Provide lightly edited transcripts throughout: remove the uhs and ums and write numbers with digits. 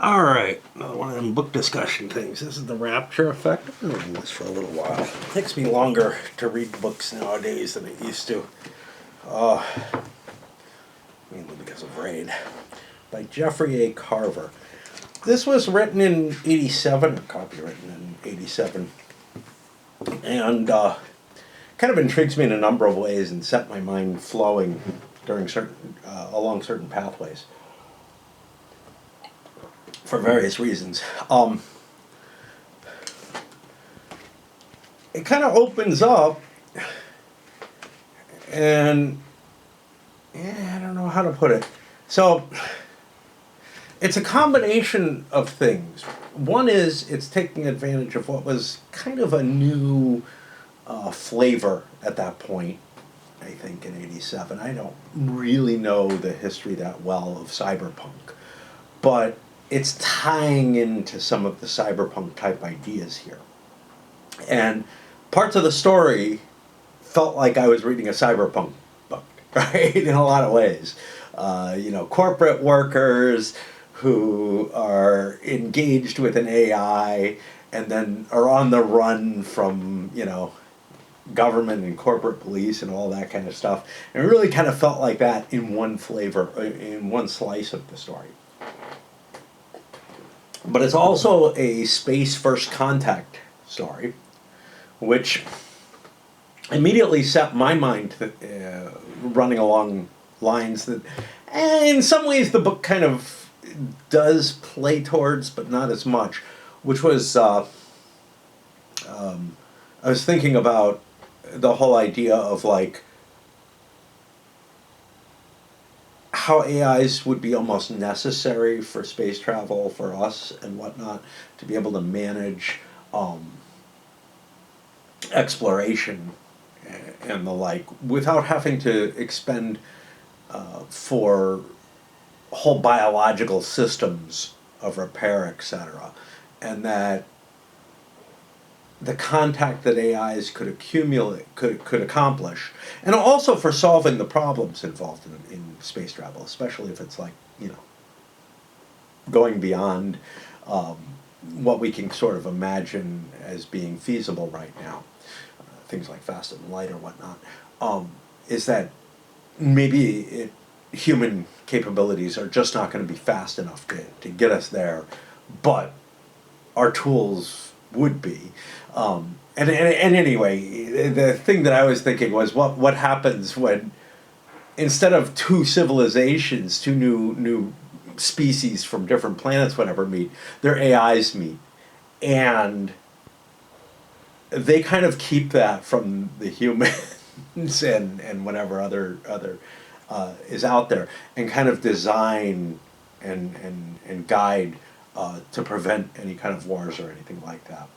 All right, another one of them book discussion things. This is the Rapture Effect. I've been reading this for a little while. It takes me longer to read books nowadays than it used to. Mainly because of rain. By Jeffrey A. Carver. This was written in 87, or copywritten in 87. And kind of intrigues me in a number of ways and set my mind flowing during along certain pathways. For various reasons. It kind of opens up, and I don't know how to put it. So, it's a combination of things. One is it's taking advantage of what was kind of a new flavor at that point, I think, in 87. I don't really know the history that well of cyberpunk, but it's tying into some of the cyberpunk type ideas here. And parts of the story felt like I was reading a cyberpunk book, right? In a lot of ways. Corporate workers who are engaged with an AI and then are on the run from, government and corporate police and all that kind of stuff. And it really kind of felt like that in one flavor, in one slice of the story. But it's also a space first contact story, which immediately set my mind running along lines that, in some ways, the book kind of does play towards, but not as much, which was, I was thinking about the whole idea of, how AIs would be almost necessary for space travel for us and whatnot, to be able to manage exploration and the like without having to expend for whole biological systems of repair, etc. And that the contact that AIs could accomplish, and also for solving the problems involved in space travel, especially if it's going beyond what we can sort of imagine as being feasible right now, things like faster than light or whatnot, is that maybe human capabilities are just not going to be fast enough to get us there, but our tools would be. And anyway, the thing that I was thinking was what happens when, instead of two civilizations, two new species from different planets, whatever, meet, their AIs meet, and they kind of keep that from the humans and whatever other is out there, and kind of design and guide to prevent any kind of wars or anything like that.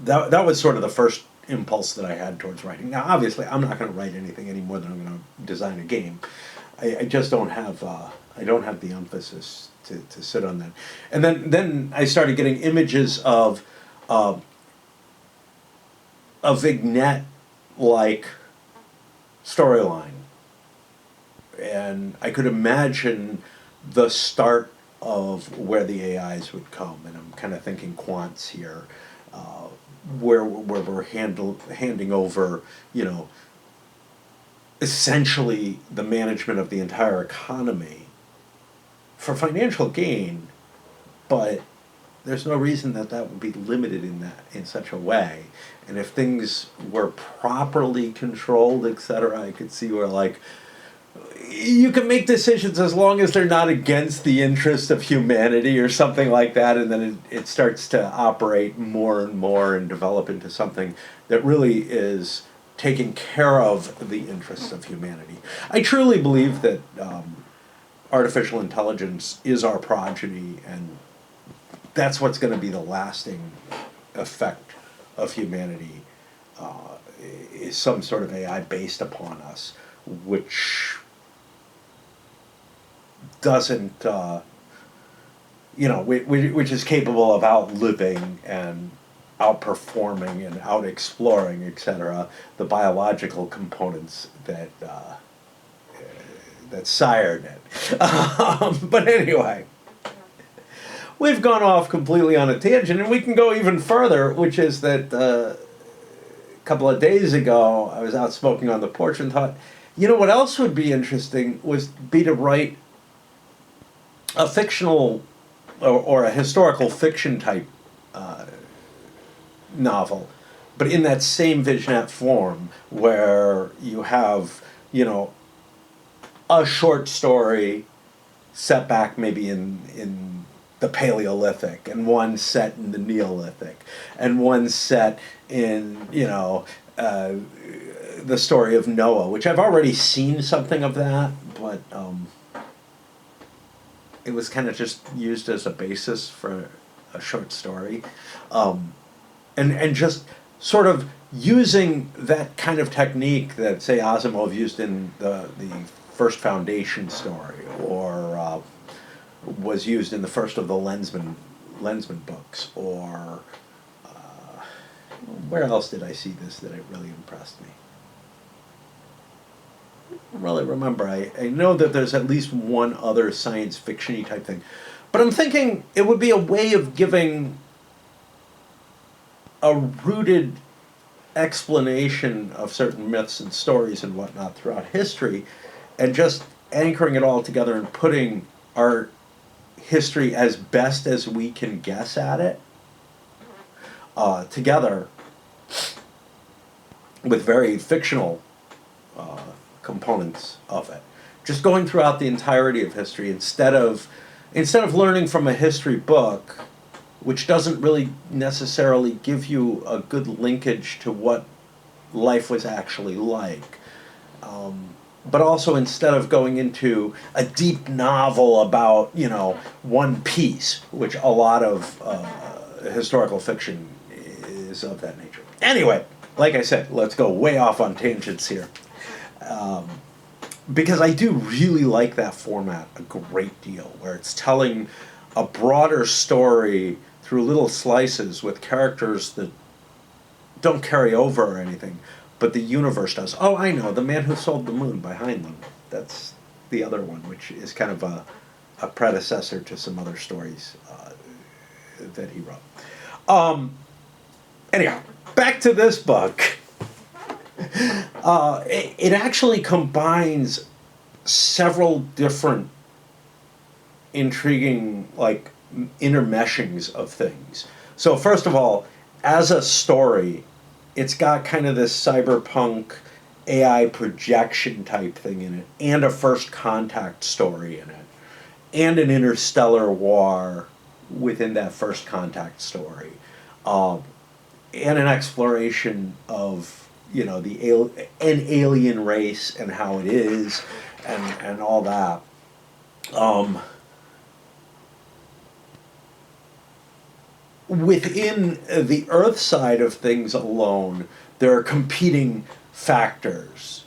That was sort of the first impulse that I had towards writing. Now, obviously, I'm not going to write anything any more than I'm going to design a game. I just don't have the emphasis to sit on that. And then I started getting images of a vignette-like storyline, and I could imagine the start of where the AIs would come, and I'm kind of thinking quants here, where we're handing over, essentially the management of the entire economy for financial gain, but there's no reason that would be limited in such a way. And if things were properly controlled, etc., I could see where you can make decisions as long as they're not against the interest of humanity or something like that, and then it starts to operate more and more and develop into something that really is taking care of the interests of humanity. I truly believe that artificial intelligence is our progeny, and that's what's going to be the lasting effect of humanity, is some sort of AI based upon us, which doesn't, which is capable of outliving and outperforming and out-exploring, etc., the biological components that sired it. But anyway, we've gone off completely on a tangent, and we can go even further, which is that a couple of days ago I was out smoking on the porch and thought, you know what else would be interesting was be to write a fictional or a historical fiction type novel, but in that same vignette form where you have, you know, a short story set back maybe in the Paleolithic, and one set in the Neolithic, and one set in, you know, the story of Noah, which I've already seen something of that, but it was kind of just used as a basis for a short story. And just sort of using that kind of technique that, say, Asimov used in the first Foundation story, or was used in the first of the Lensman books, or where else did I see this that it really impressed me? I don't really remember. I know that there's at least one other science fiction-y type thing, but I'm thinking it would be a way of giving a rooted explanation of certain myths and stories and whatnot throughout history, and just anchoring it all together and putting our history as best as we can guess at it together with very fictional components of it. Just going throughout the entirety of history instead of learning from a history book, which doesn't really necessarily give you a good linkage to what life was actually like. But also, instead of going into a deep novel about, you know, one piece, which a lot of historical fiction is of that nature. Anyway, like I said, let's go way off on tangents here. Because I do really like that format a great deal, where it's telling a broader story through little slices with characters that don't carry over or anything, but the universe does. Oh, I know, The Man Who Sold the Moon by Heinlein. That's the other one, which is kind of a predecessor to some other stories that he wrote. Anyhow, back to this book. It actually combines several different intriguing, like, intermeshings of things. So first of all, as a story, it's got kind of this cyberpunk AI projection type thing in it, and a first contact story in it, and an interstellar war within that first contact story, and an exploration of, you know, an alien race and how it is, and all that. Within the Earth side of things alone, there are competing factors.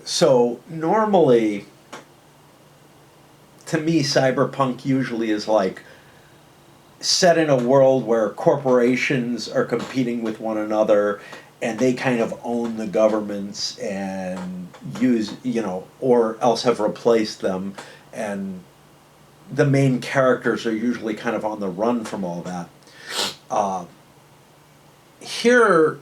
So normally, to me, cyberpunk usually is like set in a world where corporations are competing with one another, and they kind of own the governments and use, you know, or else have replaced them, and the main characters are usually kind of on the run from all that. Here,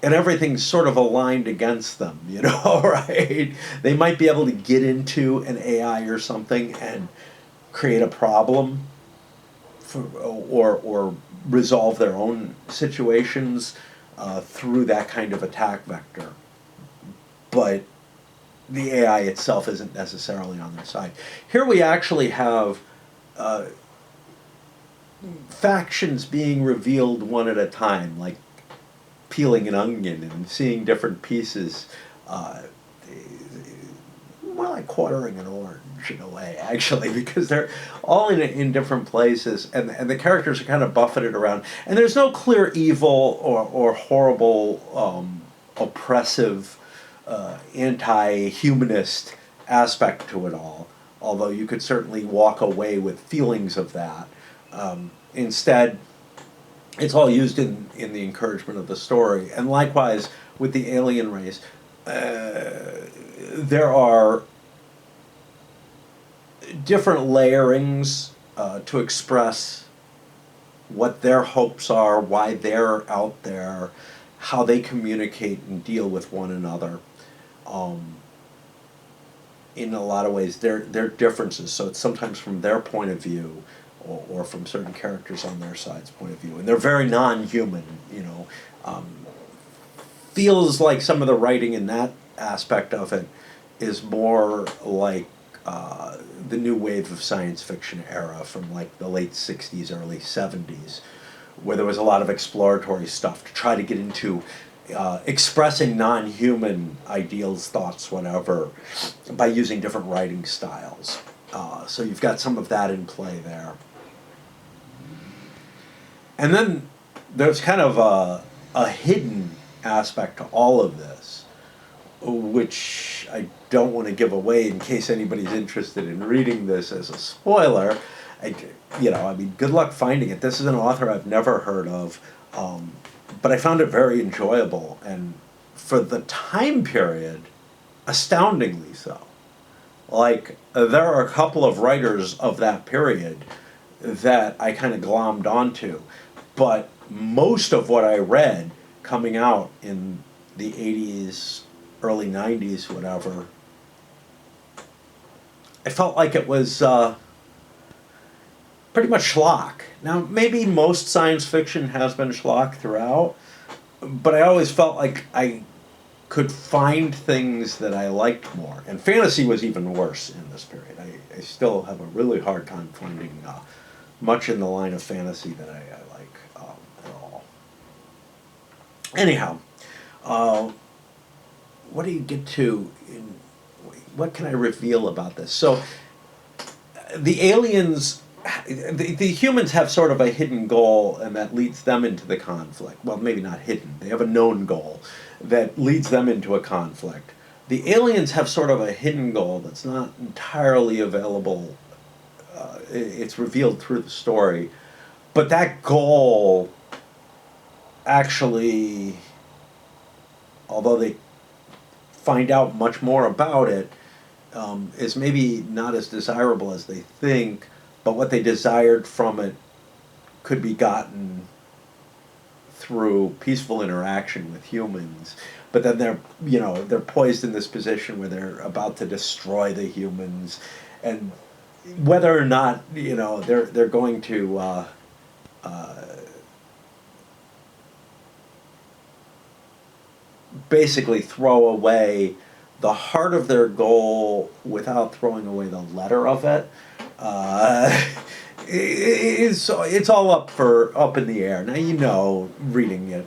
and everything's sort of aligned against them, you know, right? They might be able to get into an AI or something and create a problem or resolve their own situations through that kind of attack vector. But the AI itself isn't necessarily on their side. Here we actually have factions being revealed one at a time, like peeling an onion and seeing different pieces, more like quartering an orange in a way, actually, because they're all in different places, and the characters are kind of buffeted around, and there's no clear evil or horrible, oppressive, anti-humanist aspect to it all, although you could certainly walk away with feelings of that. Instead, it's all used in the encouragement of the story. And likewise, with the alien race, there are different layerings to express what their hopes are, why they're out there, how they communicate and deal with one another. In a lot of ways, their differences. So it's sometimes from their point of view, or from certain characters on their side's point of view, and they're very non-human. Feels like some of the writing in that aspect of it is more like the new wave of science fiction era from like the late 60s, early 70s, where there was a lot of exploratory stuff to try to get into expressing non-human ideals, thoughts, whatever, by using different writing styles. So you've got some of that in play there. And then there's kind of a hidden aspect to all of this, which I don't want to give away in case anybody's interested in reading this as a spoiler. I mean, good luck finding it. This is an author I've never heard of, but I found it very enjoyable, and for the time period, astoundingly so. Like, there are a couple of writers of that period that I kind of glommed onto, but most of what I read coming out in the 80s, early 90s, whatever, I felt like it was pretty much schlock. Now, maybe most science fiction has been schlock throughout, but I always felt like I could find things that I liked more. And fantasy was even worse in this period. I still have a really hard time finding much in the line of fantasy that I like at all. Anyhow, what do you get to in, what can I reveal about this? So the aliens, the humans have sort of a hidden goal, and that leads them into the conflict. Well, maybe not hidden. They have a known goal that leads them into a conflict. The aliens have sort of a hidden goal that's not entirely available. It's revealed through the story. But that goal actually, although they find out much more about it, is maybe not as desirable as they think, but what they desired from it could be gotten through peaceful interaction with humans. But then they're poised in this position where they're about to destroy the humans, and whether or not they're going to basically throw away the heart of their goal without throwing away the letter of it. It's all up in the air. Now, reading it,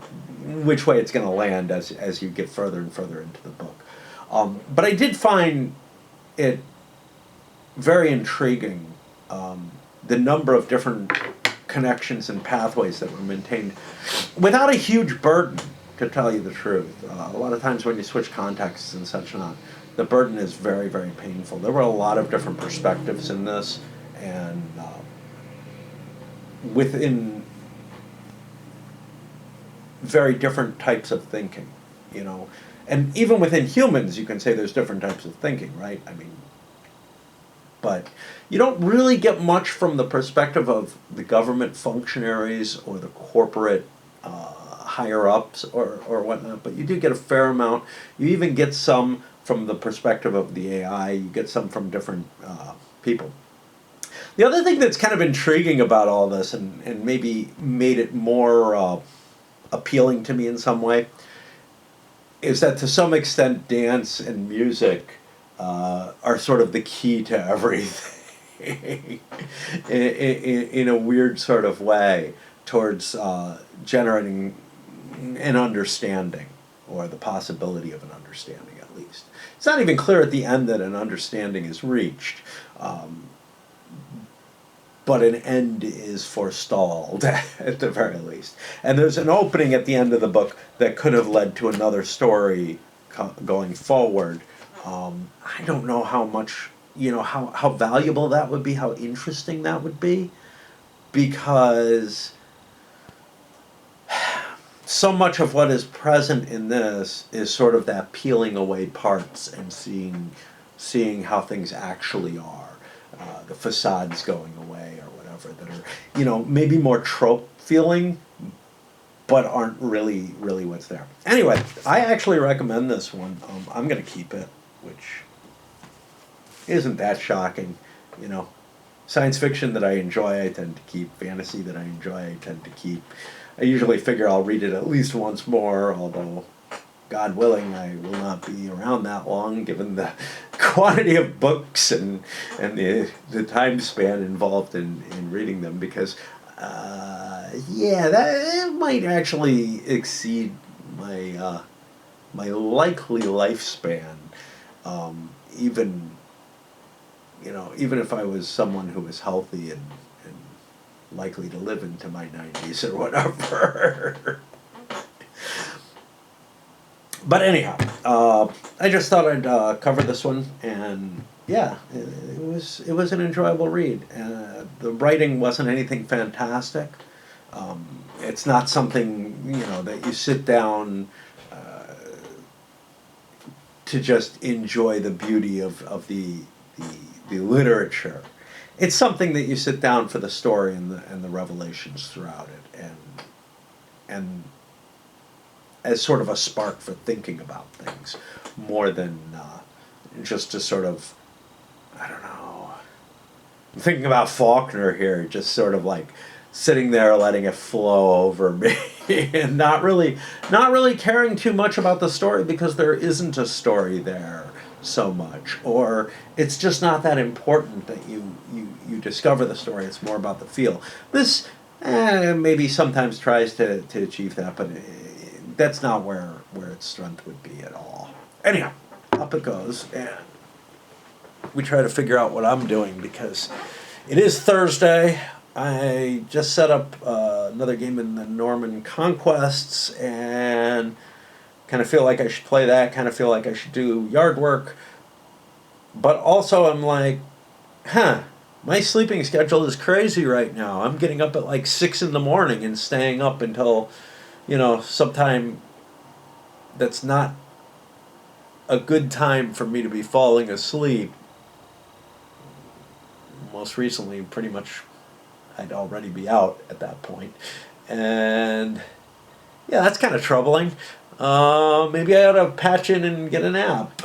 which way it's going to land as you get further and further into the book. But I did find it very intriguing, the number of different connections and pathways that were maintained without a huge burden, to tell you the truth. A lot of times when you switch contexts and such not, the burden is very, very painful. There were a lot of different perspectives in this, and within very different types of thinking, And even within humans, you can say there's different types of thinking, right? I mean, but you don't really get much from the perspective of the government functionaries or the corporate higher-ups or whatnot, but you do get a fair amount. You even get some from the perspective of the AI. You get some from different people. The other thing that's kind of intriguing about all this, and maybe made it more appealing to me in some way, is that to some extent dance and music are sort of the key to everything in a weird sort of way towards generating an understanding, or the possibility of an understanding at least. It's not even clear at the end that an understanding is reached, but an end is forestalled at the very least. And there's an opening at the end of the book that could have led to another story going forward. I don't know how much, how valuable that would be, how interesting that would be, because so much of what is present in this is sort of that peeling away parts and seeing how things actually are. the facades going away or whatever, that are, maybe more trope feeling, but aren't really what's there. Anyway, I actually recommend this one. I'm going to keep it, which isn't that shocking. Science fiction that I enjoy, I tend to keep. Fantasy that I enjoy, I tend to keep. I usually figure I'll read it at least once more, although, God willing, I will not be around that long, given the quantity of books and the time span involved in reading them, because, that it might actually exceed my my likely lifespan, even even if I was someone who was healthy and likely to live into my 90s or whatever. But anyhow, I just thought I'd cover this one, and yeah, it was an enjoyable read. The writing wasn't anything fantastic. It's not something that you sit down to just enjoy the beauty of the literature. It's something that you sit down for the story and the revelations throughout it, and as sort of a spark for thinking about things, more than just to sort of, I don't know. I'm thinking about Faulkner here, just sort of like sitting there letting it flow over me, and not really caring too much about the story, because there isn't a story there so much, or it's just not that important that you discover the story. It's more about the feel. This maybe sometimes tries to achieve that, but that's not where its strength would be at all. Anyhow, up it goes, and we try to figure out what I'm doing, because it is Thursday. I just set up another game in the Norman Conquests, and kind of feel like I should play that, kind of feel like I should do yard work. But also I'm like, my sleeping schedule is crazy right now. I'm getting up at like 6 in the morning and staying up until, sometime that's not a good time for me to be falling asleep. Most recently, pretty much, I'd already be out at that point. And yeah, that's kind of troubling. Maybe I ought to patch in and get a nap.